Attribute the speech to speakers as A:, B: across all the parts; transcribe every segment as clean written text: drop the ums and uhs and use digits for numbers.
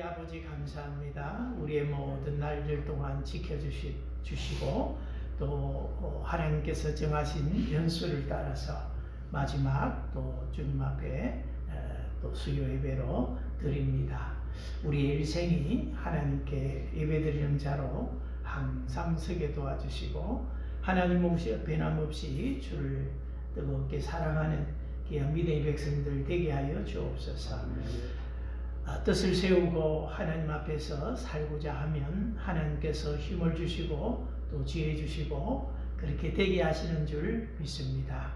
A: 아버지 감사합니다. 우리의 모든 날들 동안 지켜주시고 또 하나님께서 정하신 연수를 따라서 마지막 또 주님 앞에 또 수요 예배로 드립니다. 우리의 일생이 하나님께 예배드리는 자로 항상 서게 도와주시고 하나님 없이 변함없이 주를 뜨겁게 사랑하는 귀한 믿음의 백성들 되게 하여 주옵소서. 뜻을 세우고 하나님 앞에서 살고자 하면 하나님께서 힘을 주시고 또 지혜 주시고 그렇게 되게 하시는 줄 믿습니다.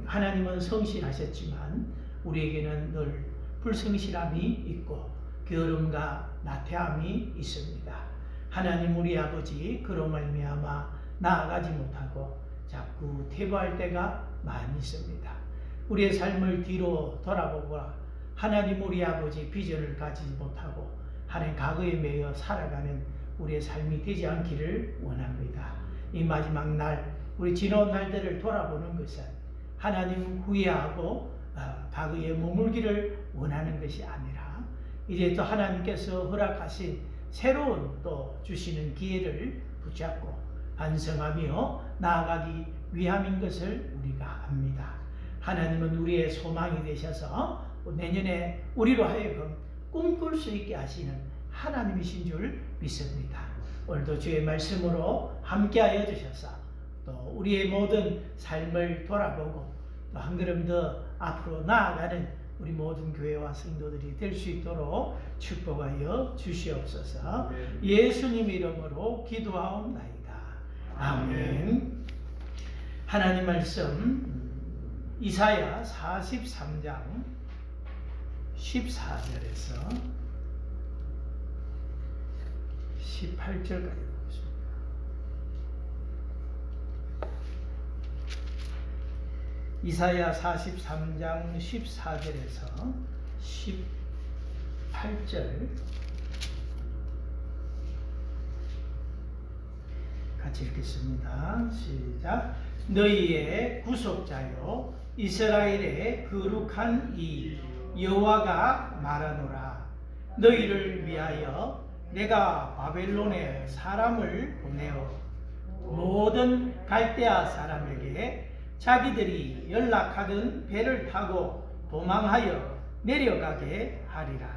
A: 하나님은 성실하셨지만 우리에게는 늘 불성실함이 있고 게으름과 나태함이 있습니다. 하나님 우리 아버지 그로 말미암아 나아가지 못하고 자꾸 퇴보할 때가 많이 있습니다. 우리의 삶을 뒤로 돌아보고 하나님 우리 아버지 비전을 가지지 못하고 하나님 과거에 매여 살아가는 우리의 삶이 되지 않기를 원합니다. 이 마지막 날 우리 지나온 날들을 돌아보는 것은 하나님 후회하고 과거에 머물기를 원하는 것이 아니라 이제 또 하나님께서 허락하신 새로운 또 주시는 기회를 붙잡고 반성하며 나아가기 위함인 것을 우리가 압니다. 하나님은 우리의 소망이 되셔서 내년에 우리로 하여금 꿈꿀 수 있게 하시는 하나님이신 줄 믿습니다. 오늘도 주의 말씀으로 함께하여 주셔서 또 우리의 모든 삶을 돌아보고 또 한 걸음 더 앞으로 나아가는 우리 모든 교회와 성도들이 될 수 있도록 축복하여 주시옵소서. 예수님 이름으로 기도하옵나이다. 아멘. 하나님 말씀 이사야 43장 14절에서 18절까지 보겠습니다. 이사야 43장 14절에서 18절 같이 읽겠습니다. 시작. 너희의 구속자요 이스라엘의 거룩한 이 여호와가 말하노라. 너희를 위하여 내가 바벨론에 사람을 보내어 모든 갈대아 사람에게 자기들이 연락하던 배를 타고 도망하여 내려가게 하리라.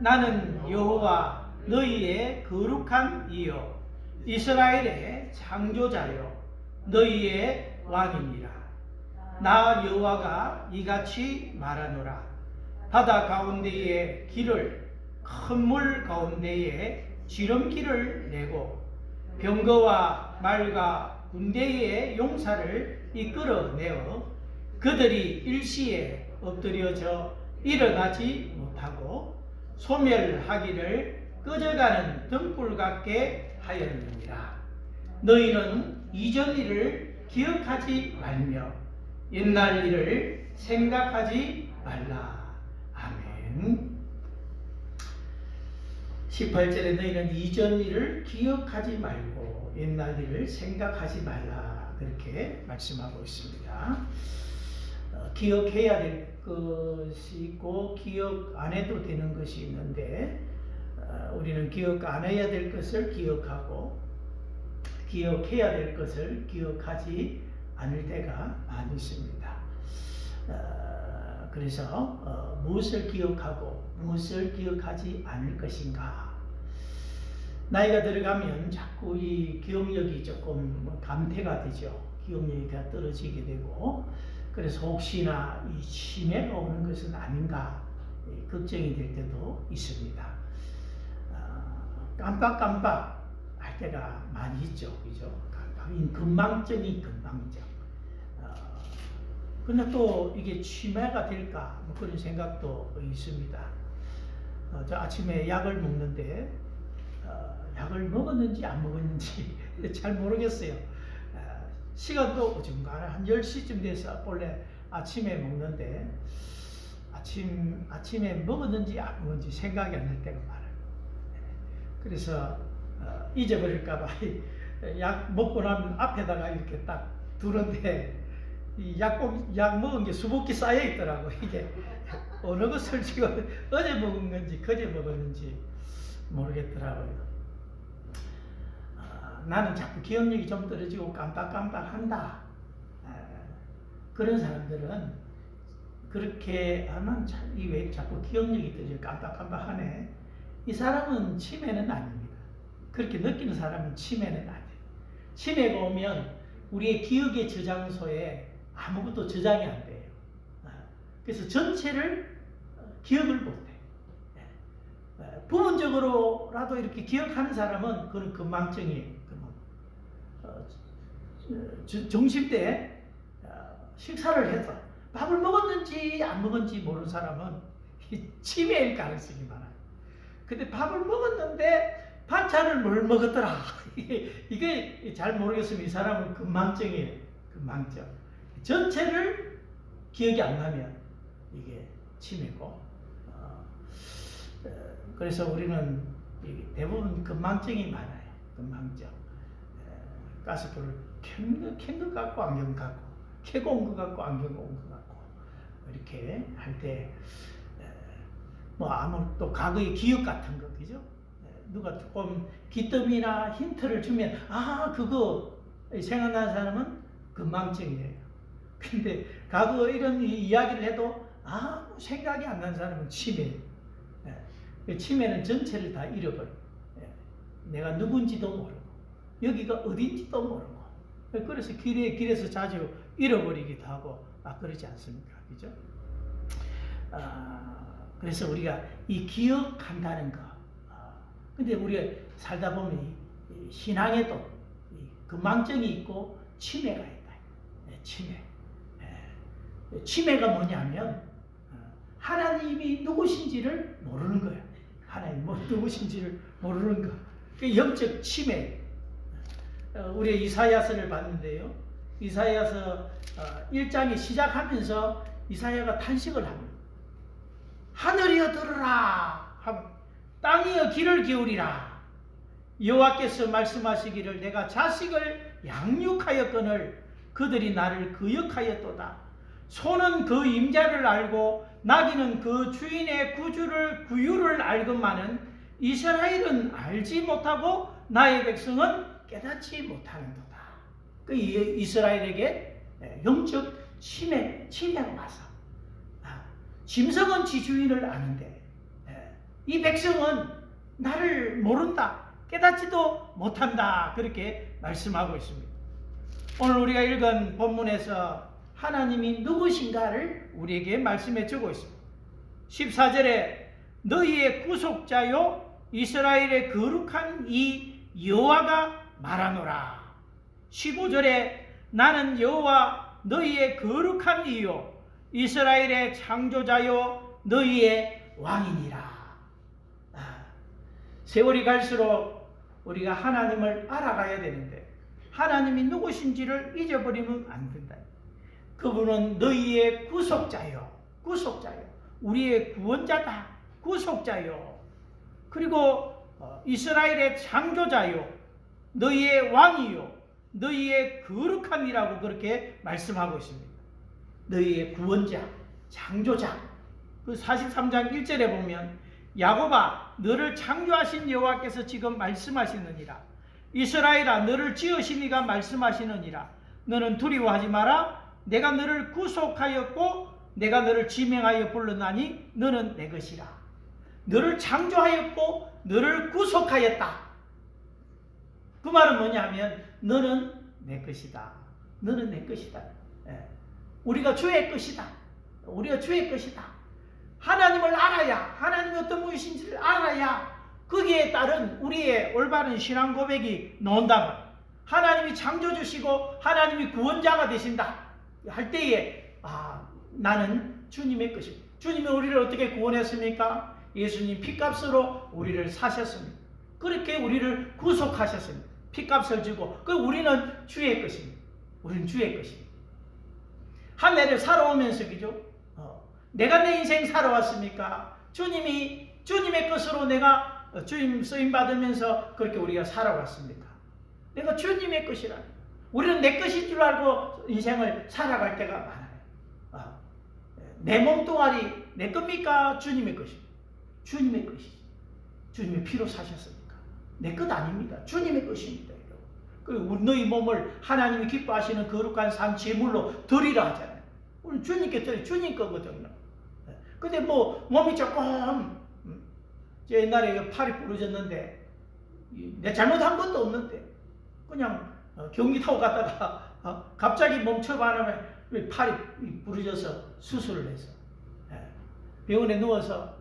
A: 나는 여호와 너희의 거룩한 이요 이스라엘의 창조자요 너희의 왕이니라. 나 여호와가 이같이 말하노라. 바다 가운데에 길을 큰 물 가운데에 지름길을 내고 병거와 말과 군대의 용사를 이끌어내어 그들이 일시에 엎드려져 일어나지 못하고 소멸하기를 꺼져가는 등불 같게 하였느니라. 너희는 이전 일을 기억하지 말며 옛날 일을 생각하지 말라. 아멘. 18절에 너희는 이전 일을 기억하지 말고 옛날 일을 생각하지 말라. 그렇게 말씀하고 있습니다. 기억해야 될 것이 있고 기억 안 해도 되는 것이 있는데 우리는 기억 안 해야 될 것을 기억하고 기억해야 될 것을 기억하지 않을 때가 많이 있습니다. 그래서 무엇을 기억하고 무엇을 기억하지 않을 것인가. 나이가 들어가면 자꾸 이 기억력이 조금 감퇴가 되죠. 기억력이 떨어지게 되고 그래서 혹시나 이 치매가 오는 것은 아닌가 걱정이 될 때도 있습니다. 깜빡깜빡 할 때가 많이 있죠. 그죠? 건망증이 건망증. 근데 또 이게 치매가 될까 뭐 그런 생각도 있습니다. 저 아침에 약을 먹는데 약을 먹었는지 안 먹었는지 잘 모르겠어요. 시간도 어중간한 한 10시쯤 돼서 원래 아침에 먹는데 아침에 먹었는지 안 먹었는지 생각이 안 날 때가 많아요. 그래서 잊어버릴까봐 약 먹고 나면 앞에다가 이렇게 딱 두는데 이 약 먹은 게 수북히 쌓여 있더라고. 이게 어느 것을 지금 어제 먹은 건지 그제 먹었는지 모르겠더라고요. 나는 자꾸 기억력이 좀 떨어지고 깜빡깜빡한다. 그런 사람들은 그렇게 하면 왜 자꾸 기억력이 떨어지고 깜빡깜빡하네. 이 사람은 치매는 아닙니다. 그렇게 느끼는 사람은 치매는 아니에요. 치매가 오면 우리의 기억의 저장소에 아무것도 저장이 안 돼요. 그래서 전체를 기억을 못해요. 부분적으로라도 이렇게 기억하는 사람은 그건 건망증이에요. 점심 때 식사를 해서 밥을 먹었는지 안 먹었는지 모르는 사람은 치매일 가능성이 많아요. 근데 밥을 먹었는데 반찬을 뭘 먹었더라. 이게 잘 모르겠으면 이 사람은 건망증이에요. 건망증. 전체를 기억이 안 나면 이게 치매고. 그래서 우리는 대부분 건망증이 많아요. 건망증. 가스불을 켠 것 같고 안경 같고 켜고 온 것 같고 안경 온 것 같고 이렇게 할 때 또 과거의 기억 같은 거 그죠? 누가 조금 기뜸이나 힌트를 주면 그거 생각나는 사람은 건망증이에요. 근데 과거 이런 이야기를 해도 생각이 안 나는 사람은 치매예요. 치매는 전체를 다 잃어버려요. 내가 누군지도 모르고 여기가 어딘지도 모르고 그래서 길에서 자주 잃어버리기도 하고 그러지 않습니까? 그죠? 그래서 우리가 이 기억한다는 거. 근데 우리가 살다 보면 이 신앙에도 건망증이 있고 치매가 있다. 치매. 치매가 뭐냐면 하나님이 누구신지를 모르는 거예요. 하나님 누구신지를 모르는 거. 그 영적 치매. 우리 이사야서를 봤는데요. 이사야서 1장이 시작하면서 이사야가 탄식을 합니다. 하늘이여 들으라. 땅이여 귀를 기울이라. 여호와께서 말씀하시기를 내가 자식을 양육하였거늘 그들이 나를 거역하였도다. 소는 그 임자를 알고 나귀는 그 주인의 구유를 알건만은 이스라엘은 알지 못하고 나의 백성은 깨닫지 못하는도다. 그 이스라엘에게 영적 치매가 와서 짐승은 지 주인을 아는데 이 백성은 나를 모른다. 깨닫지도 못한다. 그렇게 말씀하고 있습니다. 오늘 우리가 읽은 본문에서 하나님이 누구신가를 우리에게 말씀해 주고 있습니다. 14절에 너희의 구속자요 이스라엘의 거룩한 이 여호와가 말하노라. 15절에 나는 여호와 너희의 거룩한 이요 이스라엘의 창조자요 너희의 왕이니라. 세월이 갈수록 우리가 하나님을 알아가야 되는데 하나님이 누구신지를 잊어버리면 안 된다. 그분은 너희의 구속자요. 우리의 구원자다. 구속자요. 그리고 이스라엘의 창조자요. 너희의 왕이요. 너희의 거룩함이라고 그렇게 말씀하고 있습니다. 너희의 구원자, 창조자. 그 43장 1절에 보면 야곱아 너를 창조하신 여호와께서 지금 말씀하시느니라. 이스라엘아 너를 지으신 이가 말씀하시느니라. 너는 두려워하지 마라. 내가 너를 구속하였고 내가 너를 지명하여 불렀나니 너는 내 것이라. 너를 창조하였고 너를 구속하였다. 그 말은 뭐냐면 너는 내 것이다. 너는 내 것이다. 우리가 주의 것이다. 우리가 주의 것이다. 하나님을 알아야, 하나님이 어떤 분이신지를 알아야 거기에 따른 우리의 올바른 신앙 고백이 나온다면 하나님이 창조주시고 하나님이 구원자가 되신다 할 때에 나는 주님의 것입니다. 주님이 우리를 어떻게 구원했습니까? 예수님 피값으로 우리를 사셨습니다. 그렇게 우리를 구속하셨습니다. 피값을 주고 우리는 주의 것입니다. 우리는 주의 것입니다. 한 해를 살아오면서 그죠? 내가 내 인생 살아왔습니까? 주님의 것으로 내가 주님 쓰임 받으면서 그렇게 우리가 살아왔습니까? 내가 주님의 것이라. 우리는 내 것인 줄 알고 인생을 살아갈 때가 많아요. 내 몸뚱아리 내 겁니까? 주님의 것입니다. 주님의 것이지. 주님의 피로 사셨으니까. 내 것 아닙니다. 주님의 것입니다. 그리고 너희 몸을 하나님이 기뻐하시는 거룩한 산 제물로 드리라 하잖아요. 우리 주님께 드려 주님 거거든요. 근데 뭐 몸이 조금 제 옛날에 팔이 부러졌는데 내 잘못한 것도 없는데 그냥 경기 타고 갔다가 갑자기 멈춰봐라면 팔이 부러져서 수술을 해서 병원에 누워서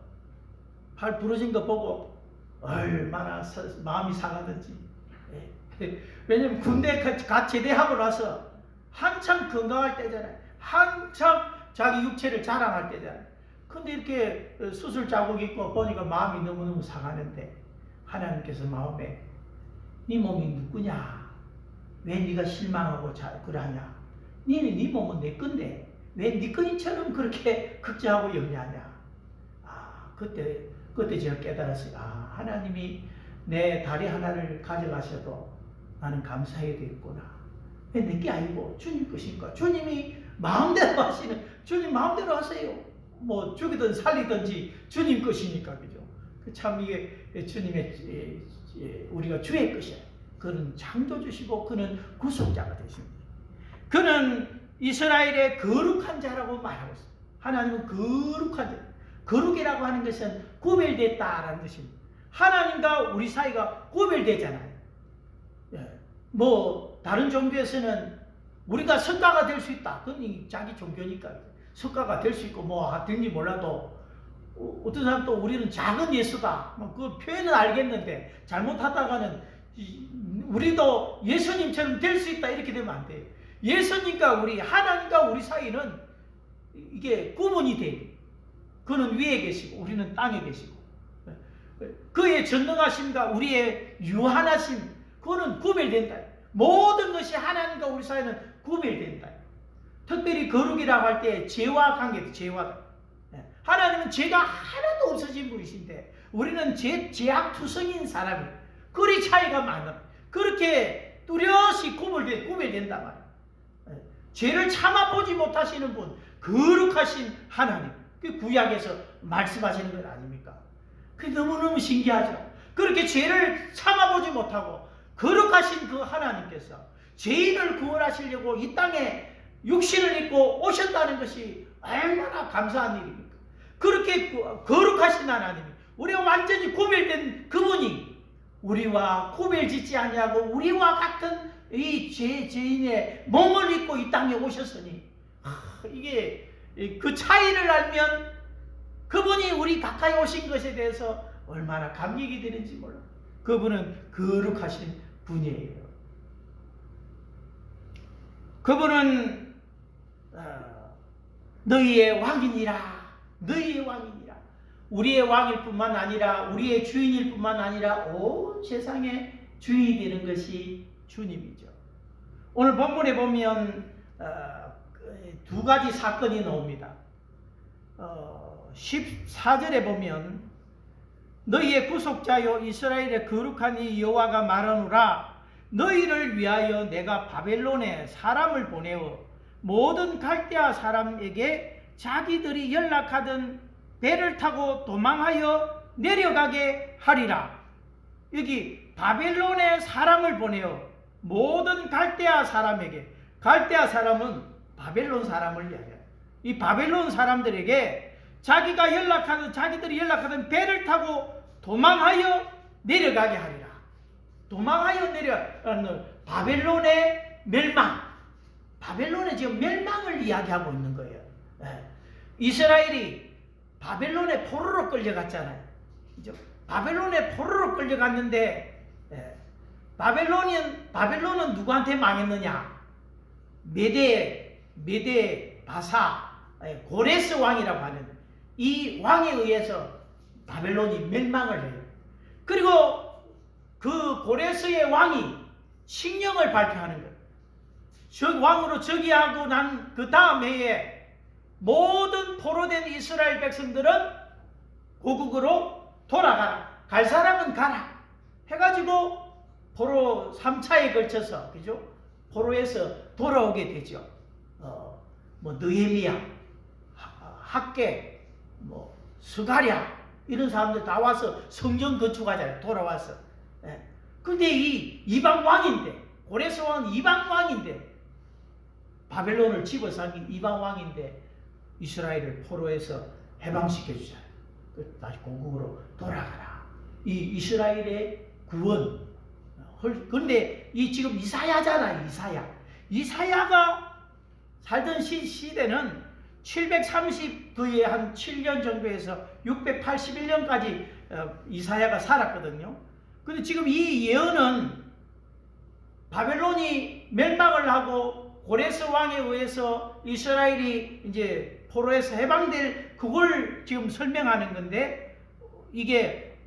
A: 팔 부러진 거 보고 얼마나 마음이 상하든지. 왜냐면 군대 갓 제대하고 나서 한참 건강할 때잖아요. 한참 자기 육체를 자랑할 때잖아요. 근데 이렇게 수술 자국 있고 보니까 마음이 너무너무 상하는데 하나님께서 마음에 네 몸이 누구냐? 왜 네가 실망하고 그러냐? 네 몸은 내 건데 왜 네 거인처럼 그렇게 걱정하고 염려하냐? 그때 제가 깨달았어요. 하나님이 내 다리 하나를 가져가셔도 나는 감사해야 되겠구나. 왜 내게 아니고 주님 것인가? 주님이 마음대로 하시는, 주님 마음대로 하세요. 뭐 죽이든 살리든지 주님 것이니까, 그죠? 참 이게 주님의, 우리가 주의 것이야. 그는 창조주시고 그는 구속자가 되십니다. 그는 이스라엘의 거룩한 자라고 말하고 있습니다. 하나님은 거룩한 자. 거룩이라고 하는 것은 구별됐다라는 뜻입니다. 하나님과 우리 사이가 구별되잖아요. 뭐 다른 종교에서는 우리가 석가가 될 수 있다. 그건 자기 종교니까 석가가 될 수 있고 뭐 될지 몰라도 어떤 사람 또 우리는 작은 예수다. 그 표현은 알겠는데 잘못하다가는 우리도 예수님처럼 될 수 있다 이렇게 되면 안 돼요. 예수님과 우리 하나님과 우리 사이는 이게 구분이 돼요. 그는 위에 계시고 우리는 땅에 계시고 그의 전능하심과 우리의 유한하심 그거는 구별된다. 모든 것이 하나님과 우리 사이는 구별된다. 특별히 거룩이라고 할 때 죄와 관계다. 죄와 하나님은 죄가 하나도 없어진 분이신데 우리는 죄악투성인 사람이 그리 차이가 많아. 그렇게 뚜렷이 구별된단 말이에요. 죄를 참아보지 못하시는 분 거룩하신 하나님 그 구약에서 말씀하시는 것 아닙니까? 그게 너무너무 신기하죠. 그렇게 죄를 참아보지 못하고 거룩하신 그 하나님께서 죄인을 구원하시려고 이 땅에 육신을 입고 오셨다는 것이 얼마나 감사한 일입니까? 그렇게 거룩하신 하나님이 우리가 완전히 구별된 그분이 우리와 구별짓지 아니하고 우리와 같은 이 죄인의 몸을 입고 이 땅에 오셨으니 이게 그 차이를 알면 그분이 우리 가까이 오신 것에 대해서 얼마나 감격이 되는지 몰라. 그분은 거룩하신 분이에요. 그분은 너희의 왕이니라. 너희의 왕이니라. 우리의 왕일 뿐만 아니라 우리의 주인일 뿐만 아니라 온 세상의 주인이 되는 것이 주님이죠. 오늘 본문에 보면 두 가지 사건이 나옵니다. 14절에 보면 너희의 구속자여 이스라엘의 거룩한 이 여호와가 말하노라 너희를 위하여 내가 바벨론에 사람을 보내어 모든 갈대아 사람에게 자기들이 연락하던 배를 타고 도망하여 내려가게 하리라. 여기 바벨론에 사람을 보내어 모든 갈대아 사람에게, 갈대아 사람은 바벨론 사람을 이야기해요. 이 바벨론 사람들에게 자기들이 연락하던 배를 타고 도망하여 내려가게 하리라. 도망하여 내려가는 바벨론의 멸망. 바벨론의 지금 멸망을 이야기하고 있는 거예요. 이스라엘이 바벨론의 포로로 끌려갔잖아요. 그죠? 바벨론의 포로로 끌려갔는데 바벨론은 누구한테 망했느냐? 메데 바사 고레스 왕이라고 하는 이 왕에 의해서 바벨론이 멸망을 해요. 그리고 그 고레스의 왕이 칙령을 발표하는 거예요. 저 왕으로 즉위하고 난 그 다음 해에 모든 포로된 이스라엘 백성들은 고국으로 돌아가라. 갈 사람은 가라. 해가지고 포로 3차에 걸쳐서, 그죠? 포로에서 돌아오게 되죠. 뭐 느헤미야, 학계, 뭐 스가랴 이런 사람들 다 와서 성전 건축하잖아요. 돌아와서. 예. 근데 이 이방 왕인데, 고레스 왕은 이방 왕인데, 바벨론을 집어삼킨 이방 왕인데 이스라엘을 포로에서 해방시켜 주잖아요. 다시 고국으로 돌아가라. 이 이스라엘의 구원. 그런데 이 지금 이사야잖아요. 이사야가 살던 시대는 730 뒤에 한 7년 정도에서 681년까지 이사야가 살았거든요. 근데 지금 이 예언은 바벨론이 멸망을 하고 고레스 왕에 의해서 이스라엘이 이제 포로에서 해방될 그걸 지금 설명하는 건데, 이게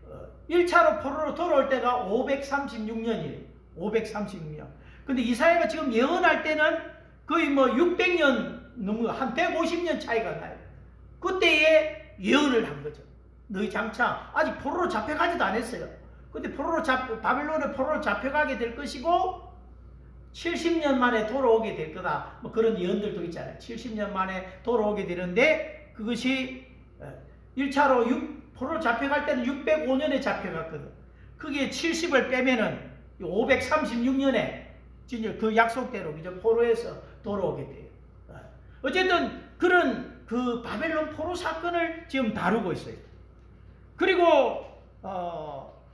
A: 1차로 포로로 돌아올 때가 536년이에요. 536년. 근데 이사야가 지금 예언할 때는 거의 뭐 600년 넘고 한 150년 차이가 나요. 그때에 예언을 한 거죠. 너희 장차 아직 포로로 잡혀가지도 않았어요. 근데 바벨론에 포로로 잡혀가게 될 것이고 70년 만에 돌아오게 될 거다. 뭐 그런 예언들도 있잖아요. 70년 만에 돌아오게 되는데, 그것이 1차로 포로로 잡혀갈 때는 605년에 잡혀갔거든. 그게 70을 빼면은 536년에 진짜 그 약속대로 이제 포로에서 돌아오게 돼요. 어쨌든 그런 그 바벨론 포로 사건을 지금 다루고 있어요. 그리고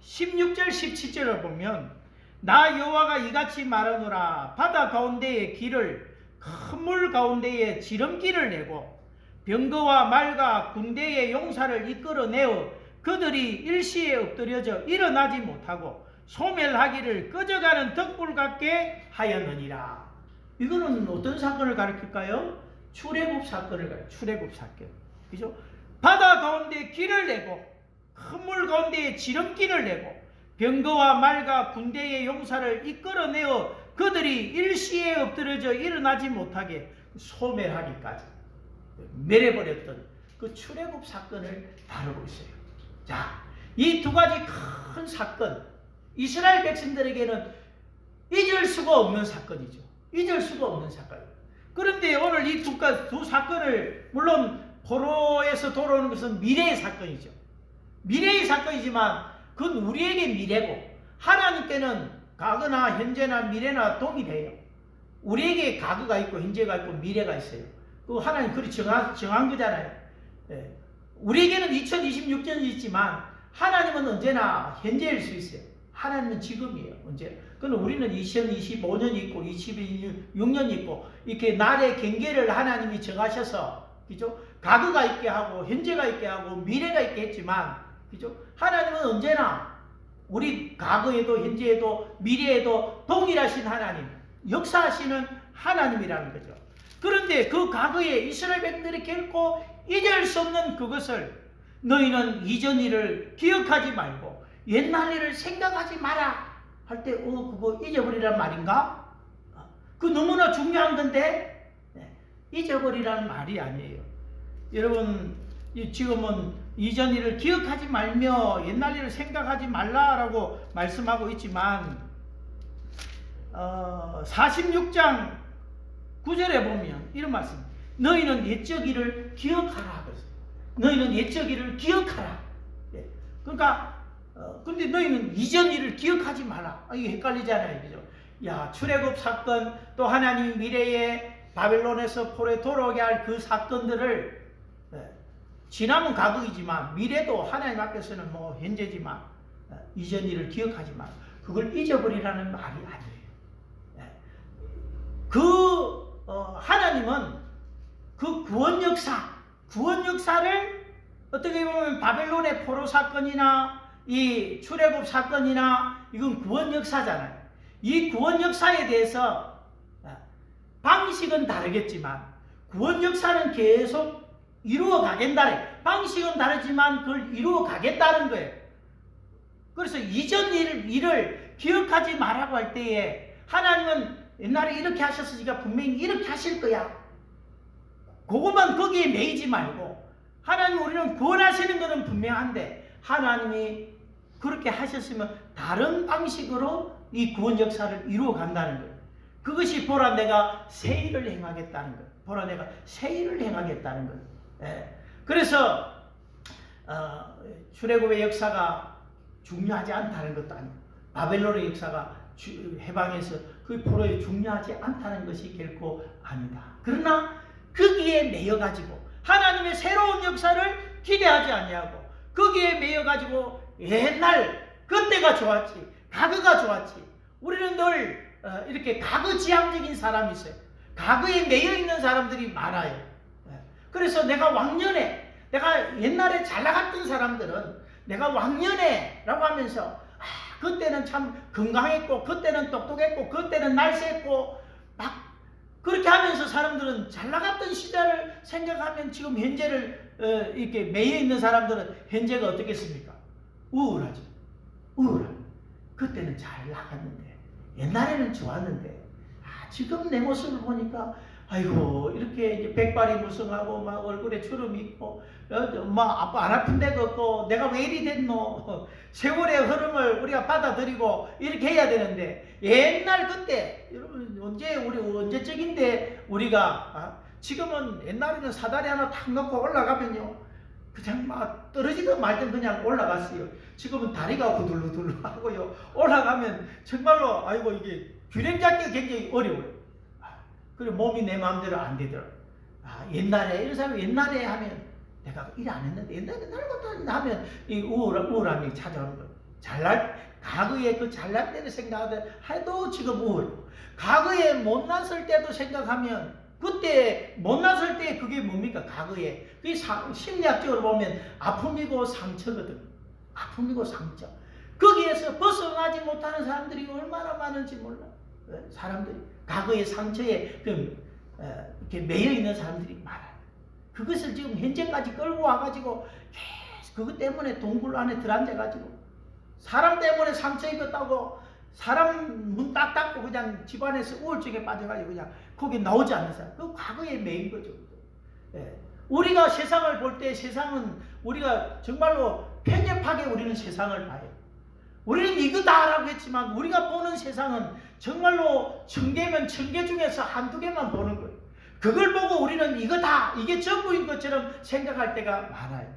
A: 16절 17절을 보면 나 여호와가 이같이 말하노라. 바다 가운데의 길을 큰 물 가운데에 지름길을 내고 병거와 말과 군대의 용사를 이끌어내어 그들이 일시에 엎드려져 일어나지 못하고 소멸하기를 꺼져가는 덕불 같게 하였느니라. 이거는 어떤 사건을 가리킬까요? 출애굽 사건을 가리켜요. 출애굽 사건. 그죠? 바다 가운데 길을 내고 큰 물 가운데에 지름길을 내고 병거와 말과 군대의 용사를 이끌어내어 그들이 일시에 엎드려져 일어나지 못하게 소멸하기까지 멸해버렸던 그 출애굽 사건을 다루고 있어요. 자, 이 두 가지 큰 사건, 이스라엘 백성들에게는 잊을 수가 없는 사건이죠. 잊을 수가 없는 사건. 그런데 오늘 이 두 사건을, 물론 포로에서 돌아오는 것은 미래의 사건이죠. 미래의 사건이지만 그건 우리에게 미래고, 하나님께는 과거나 현재나 미래나 동일해요. 우리에게 과거가 있고 현재가 있고 미래가 있어요. 그 하나님 그리 정한 거잖아요. 예. 우리에게는 2026년이 있지만 하나님은 언제나 현재일 수 있어요. 하나님은 지금이에요. 언제? 그럼 우리는 2025년이 있고 2026년이 있고 이렇게 날의 경계를 하나님이 정하셔서, 그죠? 과거가 있게 하고 현재가 있게 하고 미래가 있게 했지만, 그죠? 하나님은 언제나 우리 과거에도 현재에도 미래에도 동일하신 하나님, 역사하시는 하나님이라는 거죠. 그런데 그 과거에 이스라엘 백성들이 결코 잊을 수 없는 그것을, 너희는 이전 일을 기억하지 말고 옛날 일을 생각하지 마라 할 때 그거 잊어버리란 말인가? 그 너무나 중요한 건데 잊어버리라는 말이 아니에요. 여러분, 지금은 이전 일을 기억하지 말며 옛날 일을 생각하지 말라라고 말씀하고 있지만 46장 9절에 보면 이런 말씀, 너희는 옛적 일을 기억하라. 너희는 옛적 일을 기억하라. 그러니까 근데 너희는 이전 일을 기억하지 마라. 이게 헷갈리잖아요. 그죠? 야, 출애굽 사건, 또 하나님 미래에 바벨론에서 포로에 돌아오게 할 그 사건들을, 지남은 과거이지만 미래도 하나님 앞에서는 뭐 현재지만 이전 일을 기억하지 마라. 그걸 잊어버리라는 말이 아니에요. 하나님은 그 구원 역사를 어떻게 보면 바벨론의 포로 사건이나 이 출애굽 사건이나 이건 구원 역사잖아요. 이 구원 역사에 대해서 방식은 다르겠지만 구원 역사는 계속 이루어 가겠다. 방식은 다르지만 그걸 이루어 가겠다는 거예요. 그래서 이전 일을 기억하지 말라고 할 때에 하나님은 옛날에 이렇게 하셨으니까 분명히 이렇게 하실 거야. 그것만 거기에 매이지 말고, 하나님 우리는 구원하시는 것은 분명한데 하나님이 그렇게 하셨으면 다른 방식으로 이 구원 역사를 이루어 간다는 거예요. 그것이 보라 내가 새 일을 행하겠다는 거예요. 보라 내가 새 일을 행하겠다는 거예요. 그래서 출애굽의 역사가 중요하지 않다는 것도 아니고 바벨론의 역사가 해방해서 그 포로에 중요하지 않다는 것이 결코 아니다. 그러나 거기에 매여가지고 하나님의 새로운 역사를 기대하지 아니하고 거기에 매여가지고 옛날 그때가 좋았지, 과거가 좋았지. 우리는 늘 이렇게 과거지향적인 사람이 있어요. 과거에 매여있는 사람들이 많아요. 그래서 내가 왕년에, 내가 옛날에 잘 나갔던 사람들은 내가 왕년에 라고 하면서 그때는 참 건강했고 그때는 똑똑했고 그때는 날쌔했고 막 그렇게 하면서 사람들은 잘 나갔던 시절을 생각하면 지금 현재를 이렇게 매여 있는 사람들은 현재가 어떻겠습니까? 우울하죠. 우울하죠. 그때는 잘 나갔는데 옛날에는 좋았는데 지금 내 모습을 보니까 아이고 이렇게 이제 백발이 무성하고 막 얼굴에 주름이 있고 막 안 아픈 데가 없고 내가 왜 이리 됐노. 세월의 흐름을 우리가 받아들이고 이렇게 해야 되는데 옛날 그때 여러분 언제적인데 우리가 지금은 옛날에는 사다리 하나 탁 놓고 올라가면요 그냥 막 떨어지든 말든 그냥 올라갔어요. 지금은 다리가 후들후들 하고요 올라가면 정말로 아이고 이게 균형 잡기가 굉장히 어려워요. 그리고 몸이 내 마음대로 안 되더라. 옛날에 이런 사람이 옛날에 하면 내가 일 안 했는데 옛날에 날고 하면 이 우울함이 찾아오는 거예요. 과거에 그 잘날 때를 생각해도 지금 우울하고 과거에 못났을 때도 생각하면 그때 못났을 때 그게 뭡니까? 과거에 그게 심리학적으로 보면 아픔이고 상처거든. 아픔이고 상처. 거기에서 벗어나지 못하는 사람들이 얼마나 많은지 몰라. 사람들이 과거의 상처에 이렇게 매여 있는 사람들이 많아요. 그것을 지금 현재까지 끌고 와가지고 계속 그것 때문에 동굴 안에 들어앉아가지고 사람 때문에 상처 입었다고 사람 문 딱 닫고 그냥 집안에서 우울증에 빠져가지고 그냥 거기 나오지 않는 사람. 그 과거에 매인 거죠. 우리가 세상을 볼 때 세상은 우리가 정말로 편협하게 우리는 세상을 봐요. 우리는 이거다라고 했지만 우리가 보는 세상은 정말로 1000개면 1000개 중에서 한두 개만 보는 거예요. 그걸 보고 우리는 이거다, 이게 전부인 것처럼 생각할 때가 많아요.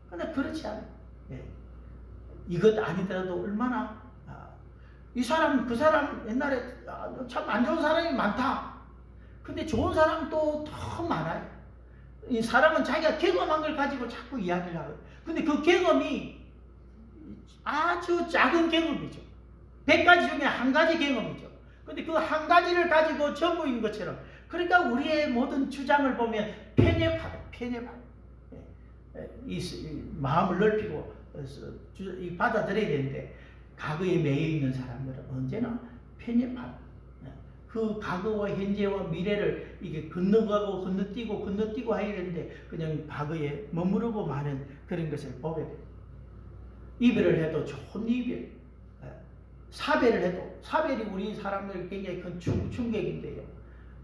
A: 그런데 그렇지 않아요. 이것 아니더라도 얼마나 이 사람 그 사람 옛날에 참 안 좋은 사람이 많다. 근데 좋은 사람도 더 많아요. 이 사람은 자기가 경험한 걸 가지고 자꾸 이야기를 하거든요. 근데 그 경험이 아주 작은 경험이죠. 100가지 중에 한 가지 경험이죠. 근데 그 한 가지를 가지고 전부인 것처럼 그러니까 우리의 모든 주장을 보면 편협하다. 이 마음을 넓히고 받아들여야 되는데 과거에 매여 있는 사람들은 언제나 편협하다. 그 과거와 현재와 미래를 이게 건너가고 건너뛰고 해야 되는데 그냥 과거에 머무르고 마는 그런 것을 보게 돼요. 이별을 해도 좋은 이별, 사별을 해도 사별이 우리 사람들 굉장히 큰 충격인데요.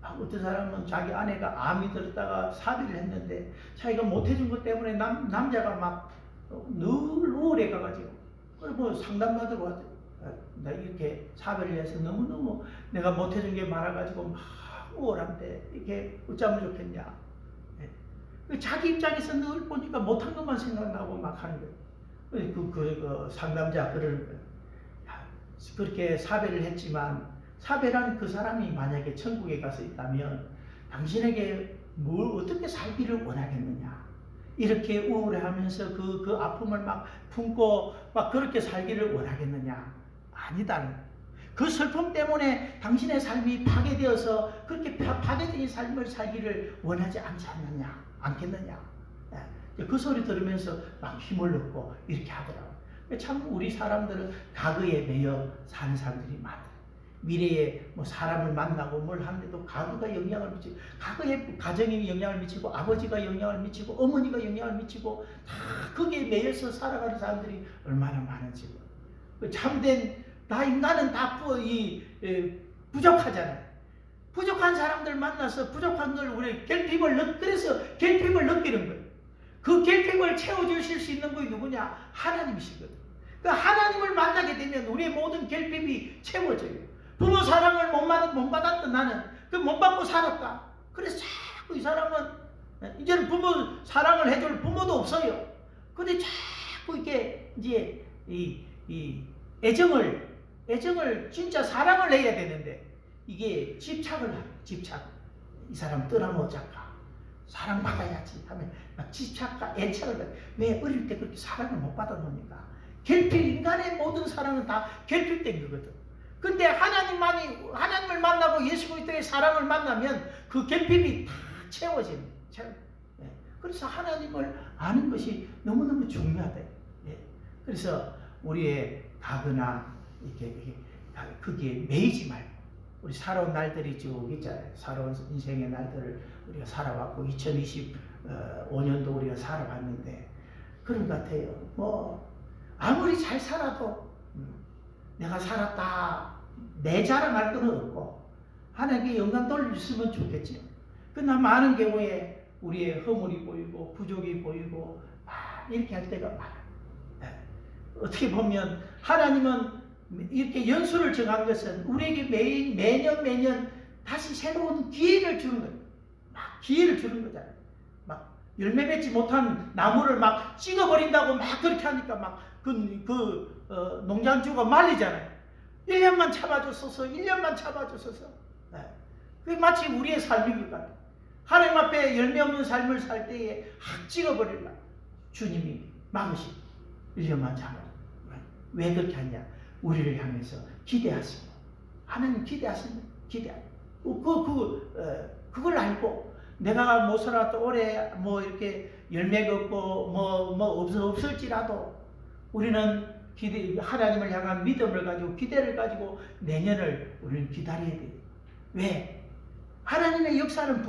A: 어떤 사람은 자기 아내가 암이 들었다가 사별을 했는데 자기가 못해준 것 때문에 남자가 막 늘 우울해 가가지고 뭐 상담받으러 왔대요. 나 이렇게 사별을 해서 너무너무 내가 못해준 게 많아가지고 막 우울한데 이렇게 어쩌면 좋겠냐. 자기 입장에서 늘 보니까 못한 것만 생각나고 막 하는 거예요. 그 상담자 그러는 거예요. 그렇게 사별을 했지만 사별한 그 사람이 만약에 천국에 가서 있다면 당신에게 뭘 어떻게 살기를 원하겠느냐. 이렇게 우울해하면서 그 아픔을 막 품고 막 그렇게 살기를 원하겠느냐. 아니다. 그 슬픔 때문에 당신의 삶이 파괴되어서 그렇게 파괴된 삶을 살기를 원하지 않겠느냐. 그 소리 들으면서 막 힘을 얻고 이렇게 하더라고요. 참 우리 사람들은 과거에 매여 사는 사람들이 많아요. 미래에 뭐 사람을 만나고 뭘 하는데도 과거가 영향을 미치고 과거에 가정이 영향을 미치고 아버지가 영향을 미치고 어머니가 영향을 미치고 다 거기에 매여서 살아가는 사람들이 얼마나 많은지. 참된 인간은 다 부족하잖아요. 부족한 사람들 만나서 부족한 걸 우리 그래서 결핍을 느끼는 거예요. 그 결핍을 채워주실 수 있는 분이 누구냐? 하나님이시거든. 그 하나님을 만나게 되면 우리의 모든 결핍이 채워져요. 부모 사랑을 못 받았던 나는 그 못 받고 살았다. 그래서 자꾸 이 사람은 이제는 부모 사랑을 해줄 부모도 없어요. 근데 자꾸 이게 이제 이 애정을 진짜 사랑을 해야 되는데 이게 집착을 하요. 집착. 이 사람 떠나놓자까 사랑받아야지 하면 막 집착과 애착을 해요. 왜 어릴 때 그렇게 사랑을 못 받았습니까? 결핍, 인간의 모든 사랑은 다 결핍된 거거든. 근데 하나님을 만나고 예수 그리스도의 사랑을 만나면 그 결핍이 다 채워지는 거예요. 그래서 하나님을 아는 것이 너무너무 중요하대. 그래서 우리의 가거나 이렇게 거기에 매이지 말고 우리 살아온 날들이 쭉 있잖아요. 살아온 인생의 날들을 우리가 살아왔고 2025년도 우리가 살아왔는데 그런 것 같아요. 뭐 아무리 잘 살아도 내가 살았다 내 자랑할 건 없고 하나님께 영광 돌려주시면 좋겠죠. 그러나 많은 경우에 우리의 허물이 보이고 부족이 보이고 이렇게 할 때가 많아요. 어떻게 보면 하나님은 이렇게 연수를 정한 것은 우리에게 매년 다시 새로운 기회를 주는 거예요. 막 기회를 주는 거잖아요. 막 열매 맺지 못한 나무를 막 찍어버린다고 막 그렇게 하니까 막 농장주가 말리잖아요. 1년만 참아줬어서 1년만 참아줬어서. 그게 마치 우리의 삶인 것 같아요. 하나님 앞에 열매 없는 삶을 살 때에 확 찍어버리려 주님이 막으시고 1년만 참아. 왜 그렇게 하냐? 우리를 향해서 기대하시고 하나님 기대하시는 그걸 알고 내가 못 살았다 올해 뭐 이렇게 열매가 없고 뭐 없을지라도 우리는 하나님을 향한 믿음을 가지고 기대를 가지고 내년을 우리는 기다려야 돼요. 왜? 하나님의 역사는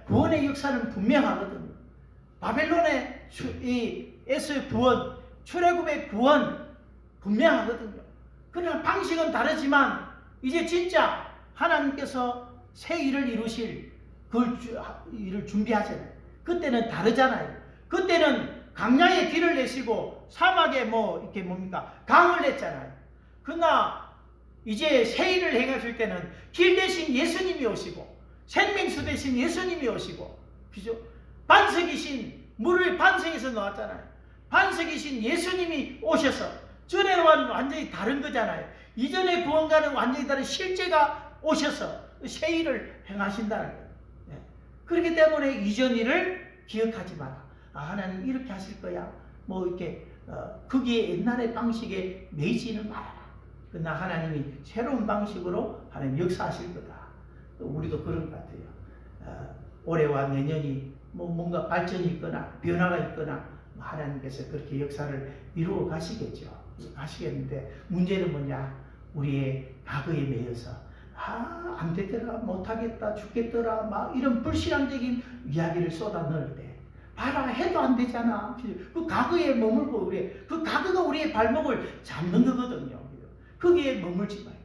A: 구원의 역사는 분명하거든요. 바벨론의 에서의 구원, 출애굽의 구원 분명하거든요. 그러나 방식은 다르지만 이제 진짜 하나님께서 새 일을 이루실 그 일을 준비하잖아요. 그때는 다르잖아요. 그때는 강야에 길을 내시고 사막에 이렇게 강을 냈잖아요. 그러나 이제 새 일을 행하실 때는 길 대신 예수님이 오시고 생명수 대신 예수님이 오시고 그죠? 반석이신 물을 반석에서 나왔잖아요. 반석이신 예수님이 오셔서 전에와는 완전히 다른 거잖아요. 이전의 구원과는 완전히 다른 실제가 오셔서 새 일을 행하신다는 거예요. 그렇기 때문에 이전 일을 기억하지 마라. 하나님 이렇게 하실 거야. 이렇게 거기에 옛날의 방식에 매이지는 말아라. 그러나 하나님이 새로운 방식으로 하나님 역사하실 거다. 우리도 그런 것 같아요. 올해와 내년이 뭔가 발전이 있거나 변화가 있거나 하나님께서 그렇게 역사를 이루어 가시겠죠. 가시겠는데 문제는 뭐냐? 우리의 과거에 매여서 안 되더라, 못하겠다, 죽겠더라 막 이런 불신앙적인 이야기를 쏟아 넣을 때 봐라 해도 안 되잖아. 그 과거에 머물고 그 과거가 우리의 발목을 잡는 거거든요. 거기에 머물지 말고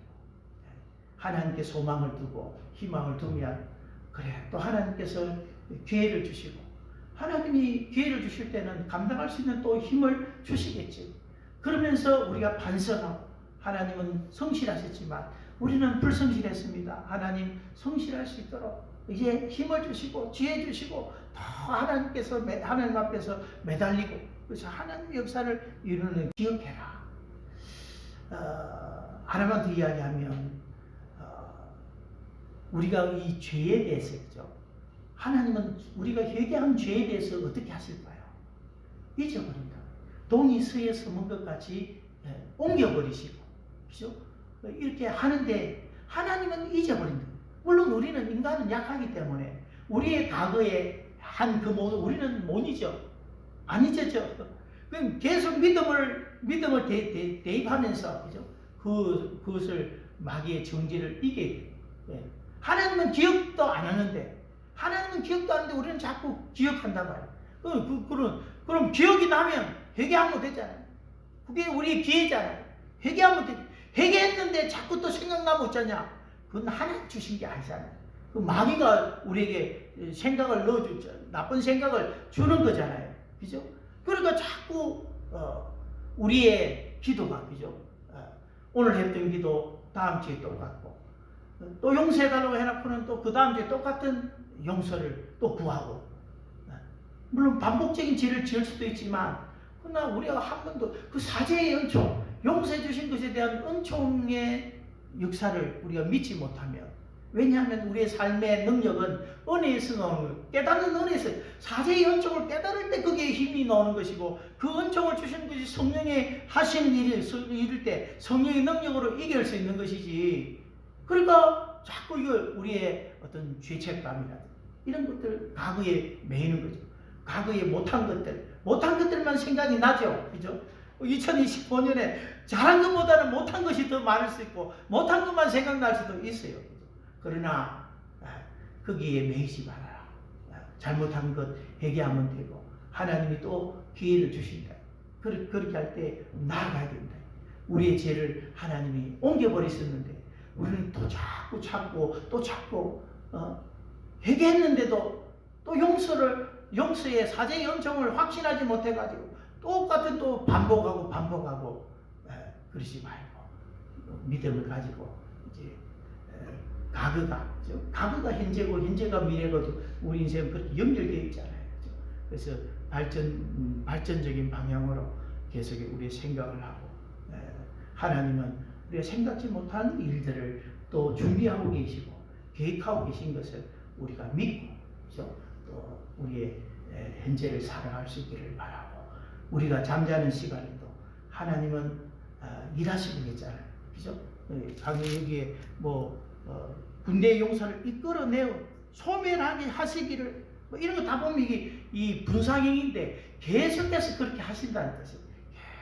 A: 하나님께 소망을 두고 희망을 두면 그래 또 하나님께서 기회를 주시고 하나님이 기회를 주실 때는 감당할 수 있는 또 힘을 주시겠지. 그러면서 우리가 반성하고 하나님은 성실하셨지만 우리는 불성실했습니다. 하나님 성실할 수 있도록 이제 힘을 주시고 지혜 주시고 더 하나님 앞에서 매달리고 그래서 하나님의 역사를 이루는 기억해라. 하나만 더 이야기하면 우리가 이 죄에 대해서 그죠? 하나님은 우리가 회개한 죄에 대해서 어떻게 하실까요? 잊어버린다. 동이 서에 서문 것 같이 옮겨버리시고 그죠? 이렇게 하는데 하나님은 잊어버린다. 물론 우리는 인간은 약하기 때문에 우리의 과거에 한 그 모든 우리는 못 잊어. 안 잊어져. 그럼 계속 믿음을 대입하면서 그죠? 그것을 마귀의 정죄를 이게 하나님은 기억도 안 하는데 하나님은 기억도 안 하는데 우리는 자꾸 기억한단 말이에요. 그럼 기억이 나면 회개하면 되잖아요. 그게 우리의 기회잖아요. 회개하면 되죠. 회개했는데 자꾸 또 생각나면 어쩌냐? 그건 하나님 주신 게 아니잖아요. 그 마귀가 우리에게 생각을 넣어주죠. 나쁜 생각을 주는 거잖아요. 그죠? 그러니까 자꾸 우리의 기도가 그죠? 오늘 했던 기도 다음 주에 똑같고 또 용서해달라고 해놓고는 또 그 다음 주에 똑같은 용서를 또 구하고 물론 반복적인 죄를 지을 수도 있지만 그러나 우리가 한 번도 그 사죄의 은총, 용서해 주신 것에 대한 은총의 역사를 우리가 믿지 못하면, 왜냐하면 우리의 삶의 능력은 은혜에서 나오는 거예요. 깨닫는 은혜에서, 사죄의 은총을 깨달을 때 거기에 힘이 나오는 것이고, 그 은총을 주시는 것이 성령이 하시는 일일 때 성령의 능력으로 이길 수 있는 것이지. 그러니까 자꾸 이거 우리의 어떤 죄책감이라든지 이런 것들 과거에 매이는 거죠. 과거에 못한 것들만 생각이 나죠. 그죠? 2025년에 잘한 것보다는 못한 것이 더 많을 수 있고, 못한 것만 생각날 수도 있어요. 그러나 거기에 매이지 말아라. 잘못한 것 회개하면 되고, 하나님이 또 기회를 주신다. 그렇게 할 때 나아가야 된다. 우리의 죄를 하나님이 옮겨버리셨는데 우리는 또 자꾸 찾고 또 찾고 회개했는데도 또 용서의 사죄의 은총을 확신하지 못해가지고 똑같은 또 반복하고 그러지 말고 믿음을 가지고 이제 과거가 현재고 현재가 미래거든. 우리 인생은 그렇게 연결되어 있잖아요. 그래서 발전적인 방향으로 계속 우리의 생각을 하고, 하나님은 우리가 생각지 못한 일들을 또 준비하고 계시고 계획하고 계신 것을 우리가 믿고, 그렇죠? 또 우리의 현재를 살아갈 수 있기를 바라고, 우리가 잠자는 시간에도 하나님은 일하시고 계잖아요. 그죠? 방금 여기에 군대의 용사를 이끌어내어 소멸하게 하시기를, 이런 거 다 보면 이게 이 분상행인데 계속해서 그렇게 하신다는 것이에요.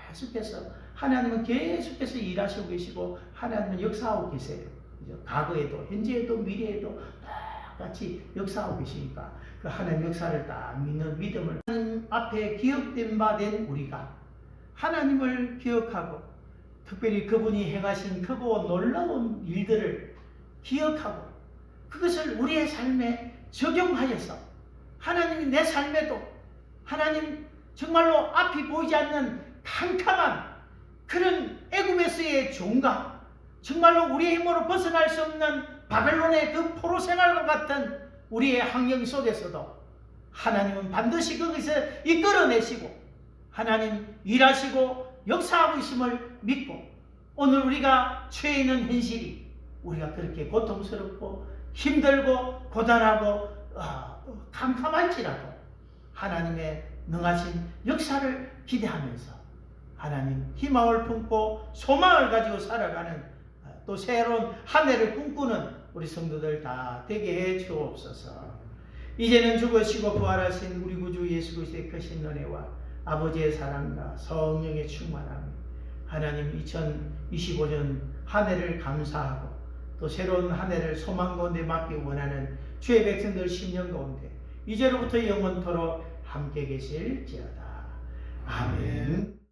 A: 계속해서 하나님은 계속해서 일하시고 계시고 하나님은 역사하고 계세요. 그죠? 과거에도 현재에도 미래에도 똑같이 역사하고 계시니까 그 하나님 역사를 딱 믿는 믿음을, 하나님 앞에 기억된 바 된 우리가 하나님을 기억하고 특별히 그분이 행하신 크고 놀라운 일들을 기억하고 그것을 우리의 삶에 적용하여서 하나님이 내 삶에도, 하나님 정말로 앞이 보이지 않는 캄캄한 그런 애굽에서의 종가, 정말로 우리의 힘으로 벗어날 수 없는 바벨론의 그 포로 생활과 같은 우리의 환경 속에서도 하나님은 반드시 거기서 이끌어내시고 하나님 일하시고 역사하고 있음을 믿고, 오늘 우리가 처해 있는 현실이 우리가 그렇게 고통스럽고 힘들고 고단하고 캄캄할지라도 하나님의 능하신 역사를 기대하면서 하나님 희망을 품고 소망을 가지고 살아가는 또 새로운 한 해를 꿈꾸는 우리 성도들 다 되게 해 주옵소서. 이제는 죽으시고 부활하신 우리 구주 예수 그리스도의 크신 은혜와 아버지의 사랑과 성령의 충만함이 하나님 2025년 한 해를 감사하고 또 새로운 한 해를 소망 가운데 맞기 원하는 주의 백성들 10년 가운데 이제로부터 영원토록 함께 계실지어다. 아멘.